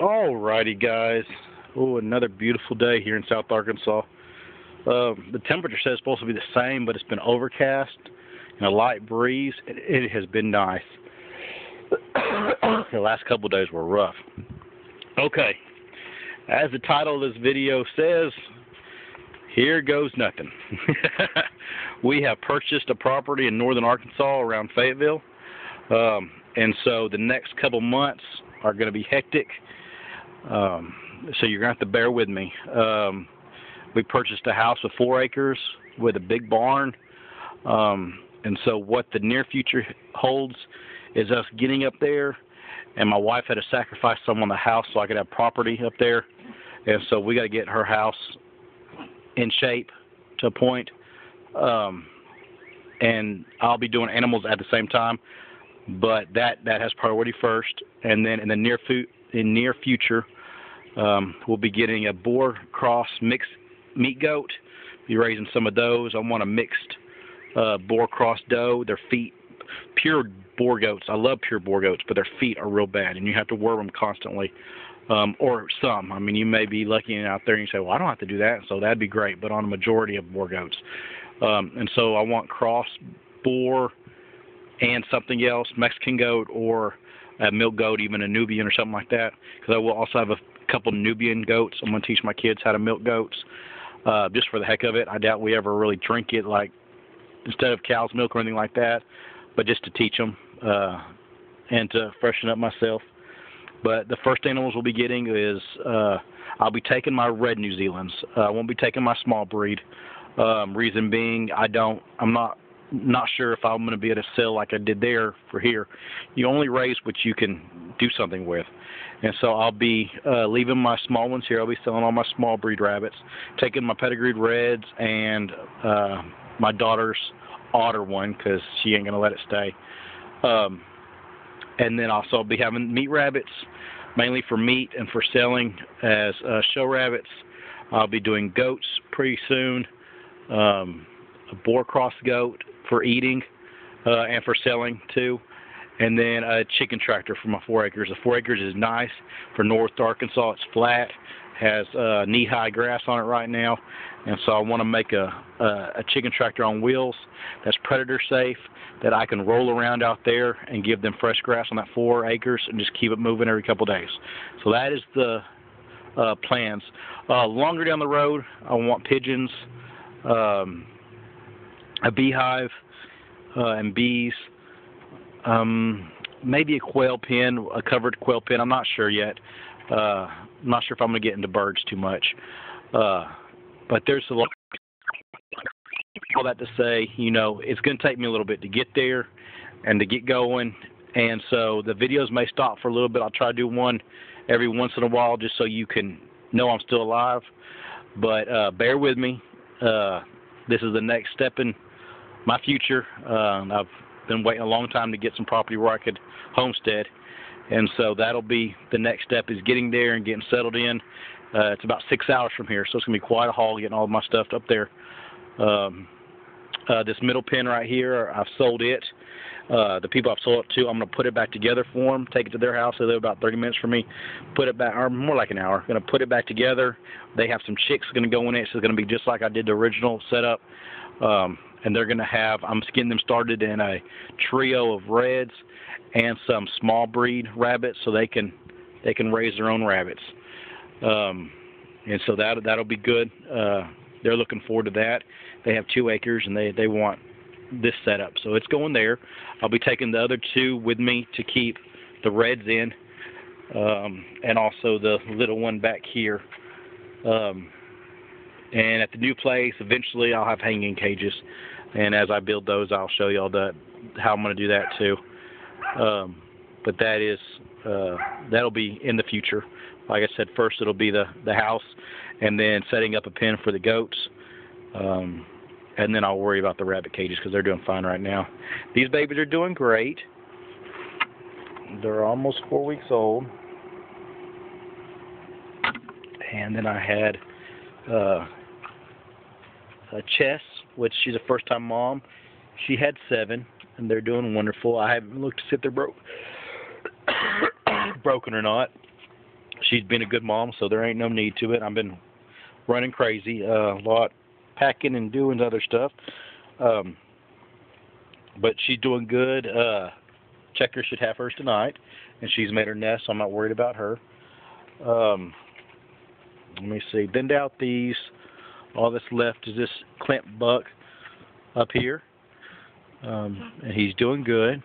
Alrighty, guys. Oh, another beautiful day here in South Arkansas. The temperature says it's supposed to be the same, but it's been overcast and a light breeze. It has been nice. The last couple of days were rough. Okay, as the title of this video says, here goes nothing. We have purchased a property in northern Arkansas around Fayetteville, and so the next couple months are going to be hectic. So you're going to have to bear with me. We purchased a house with 4 acres with a big barn. And so what the near future holds is us getting up there. And my wife had to sacrifice some on the house so I could have property up there. And so we got to get her house in shape to a point. And I'll be doing animals at the same time. But that has priority first. And then in the near future, we'll be getting a boar cross mixed meat goat. Be raising some of those. I want a mixed boar cross doe. Their feet, pure boar goats. I love pure boar goats, but their feet are real bad, and you have to worm them constantly. Or some. I mean, you may be lucky out there and you say, well, I don't have to do that, so that'd be great, but on a majority of boar goats. And so I want cross boar and something else, Mexican goat or a milk goat, even a Nubian or something like that, because I will also have a couple Nubian goats. I'm going to teach my kids how to milk goats, just for the heck of it. I doubt we ever really drink it, like, instead of cow's milk or anything like that, but just to teach them and to freshen up myself. But the first animals we'll be getting is I'll be taking my red New Zealands. I won't be taking my small breed. Reason being, I'm not sure if I'm going to be able to sell like I did there for here. You only raise what you can do something with. And so I'll be leaving my small ones here. I'll be selling all my small breed rabbits, taking my pedigreed reds and my daughter's otter one because she ain't going to let it stay. And then also I'll be having meat rabbits, mainly for meat and for selling as show rabbits. I'll be doing goats pretty soon, a boar cross goat for eating and for selling too, and then a chicken tractor for my 4 acres. The 4 acres is nice for North Arkansas. It's flat, has knee-high grass on it right now, and so I want to make a chicken tractor on wheels that's predator safe, that I can roll around out there and give them fresh grass on that 4 acres and just keep it moving every couple days. So that is the plans. Longer down the road, I want pigeons, a beehive, and bees, maybe a quail pen, a covered quail pen. I'm not sure yet. I'm not sure if I'm going to get into birds too much. But there's a lot. All that to say, it's going to take me a little bit to get there and to get going. And so the videos may stop for a little bit. I'll try to do one every once in a while just so you can know I'm still alive. But bear with me. This is the next step in my future. I've been waiting a long time to get some property where I could homestead. And so that'll be the next step, is getting there and getting settled in. It's about 6 hours from here, so it's going to be quite a haul getting all of my stuff up there. This middle pen right here, I've sold it. The people I've sold it to, I'm going to put it back together for them, take it to their house. They live about 30 minutes from me. Put it back, or more like an hour. Going to put it back together. They have some chicks going to go in it, so it's going to be just like I did the original setup. And they're going to have, I'm getting them started in a trio of reds and some small breed rabbits, so they can raise their own rabbits. And so that'll be good. They're looking forward to that. They have 2 acres and they want this setup, so it's going there. I'll be taking the other 2 with me to keep the reds in, and also the little one back here. And at the new place, eventually I'll have hanging cages, and as I build those, I'll show you all how I'm going to do that too. But that'll be in the future. Like I said, first it'll be the house, and then setting up a pen for the goats, and then I'll worry about the rabbit cages because they're doing fine right now. These babies are doing great. They're almost 4 weeks old. And then I had a Chess, which she's a first-time mom. She had 7, and they're doing wonderful. I haven't looked to see if they're broken or not. she's been a good mom, so there ain't no need to it. I've been running crazy, a lot packing and doing other stuff. But she's doing good. Checker should have hers tonight, and she's made her nest, so I'm not worried about her. Let me see. Thinned out these. All that's left is this Clint buck up here, and he's doing good.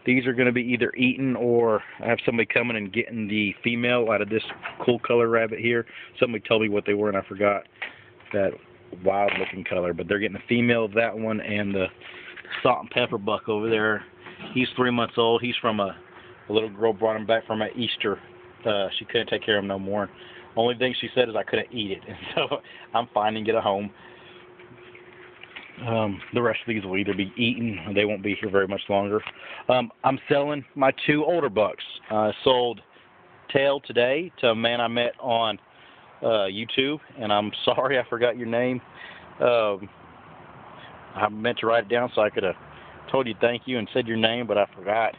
These are going to be either eaten, or I have somebody coming and getting the female out of this cool color rabbit here. Somebody told me what they were, and I forgot that wild-looking color. But they're getting the female of that one, and the salt and pepper buck over there. He's 3 months old. He's from a little girl brought him back from an Easter. She couldn't take care of him no more. Only thing she said is I couldn't eat it, and so I'm finding it a home. The rest of these will either be eaten, or they won't be here very much longer. I'm selling my 2 older bucks. I sold Tail today to a man I met on YouTube, and I'm sorry I forgot your name. I meant to write it down so I could have told you thank you and said your name, but I forgot.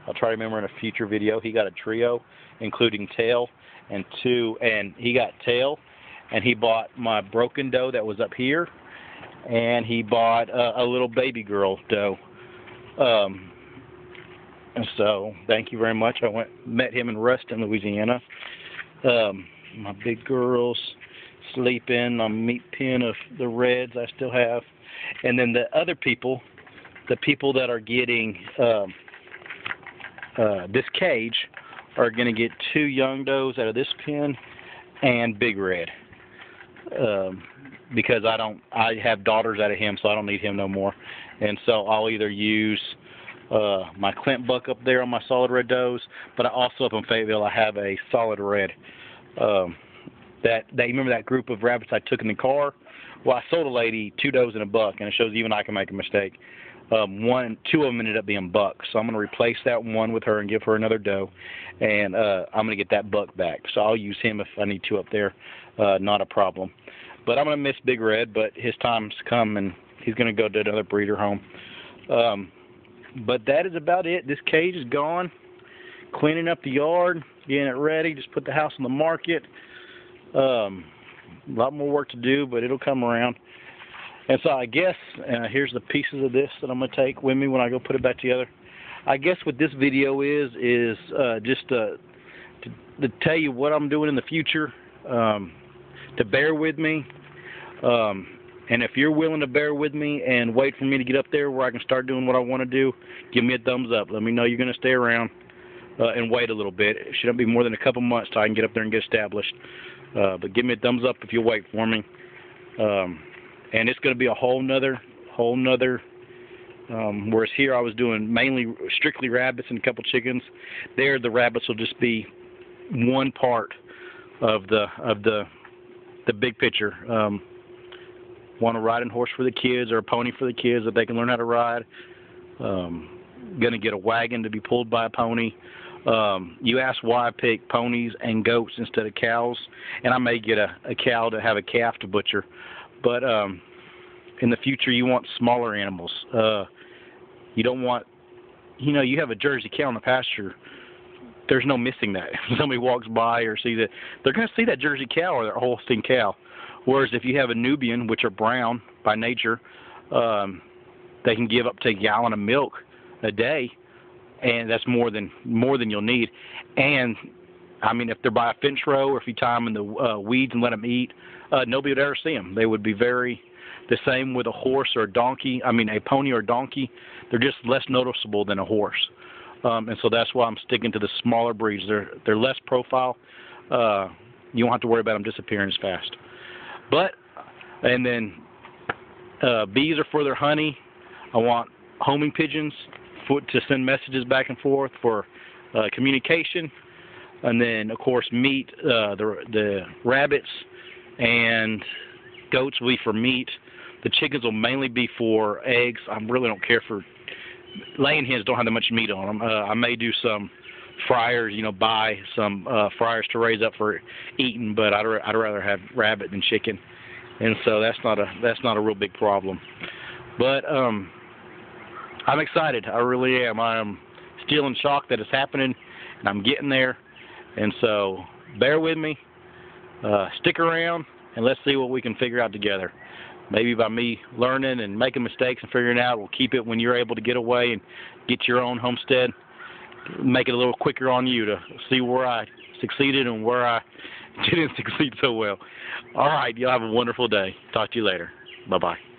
I'll try to remember in a future video. He got a trio, including Tail, and he got Tail, and he bought my broken doe that was up here, and he bought a little baby girl doe. And so, thank you very much. I met him in Ruston, Louisiana. My big girls sleeping on meat pen of the reds I still have. And then the other people, the people that are getting this cage, are going to get 2 young does out of this pen and Big Red. Because I have daughters out of him, so I don't need him no more. And so I'll either use my Clint buck up there on my solid red does, but I also up in Fayetteville I have a solid red. You remember that group of rabbits I took in the car? Well, I sold a lady 2 does and a buck, and it shows even I can make a mistake. 2 of them ended up being bucks, so I'm going to replace that one with her and give her another doe, and I'm going to get that buck back. So I'll use him if I need to up there, not a problem. But I'm going to miss Big Red, but his time's come, and he's going to go to another breeder home. But that is about it. This cage is gone. Cleaning up the yard, getting it ready, just put the house on the market. A lot more work to do, but it'll come around. And so I guess here's the pieces of this that I'm going to take with me when I go put it back together. I guess what this video is just to tell you what I'm doing in the future, to bear with me. And if you're willing to bear with me and wait for me to get up there where I can start doing what I want to do, give me a thumbs up. Let me know you're going to stay around and wait a little bit. It shouldn't be more than a couple months till I can get up there and get established. But give me a thumbs up if you'll wait for me. And it's going to be a whole nother, whereas here I was doing mainly strictly rabbits and a couple chickens. There the rabbits will just be one part of the big picture. Want a riding horse for the kids or a pony for the kids that they can learn how to ride. Going to get a wagon to be pulled by a pony. You asked why I picked ponies and goats instead of cows, and I may get a cow to have a calf to butcher. But in the future, you want smaller animals. You don't want, you have a Jersey cow in the pasture. There's no missing that. If somebody walks by or sees it, they're going to see that Jersey cow or that Holstein cow. Whereas if you have a Nubian, which are brown by nature, they can give up to a gallon of milk a day, and that's more than you'll need. And I mean, if they're by a fence row, or if you tie them in the weeds and let them eat, nobody would ever see them. They would be the same with a horse or a donkey. I mean, a pony or a donkey. They're just less noticeable than a horse. And so that's why I'm sticking to the smaller breeds. They're less profile. You won't have to worry about them disappearing as fast. And then bees are for their honey. I want homing pigeons to send messages back and forth for communication. And then, of course, meat, the rabbits and goats will be for meat. The chickens will mainly be for eggs. I really don't care for laying hens. Don't have that much meat on them. I may do some fryers, buy some fryers to raise up for eating, but I'd rather have rabbit than chicken, and so that's not a real big problem. But I'm excited. I really am. I am still in shock that it's happening, and I'm getting there. And so bear with me, stick around, and let's see what we can figure out together. Maybe by me learning and making mistakes and figuring it out, we'll keep it when you're able to get away and get your own homestead, make it a little quicker on you to see where I succeeded and where I didn't succeed so well. All right, y'all have a wonderful day. Talk to you later. Bye-bye.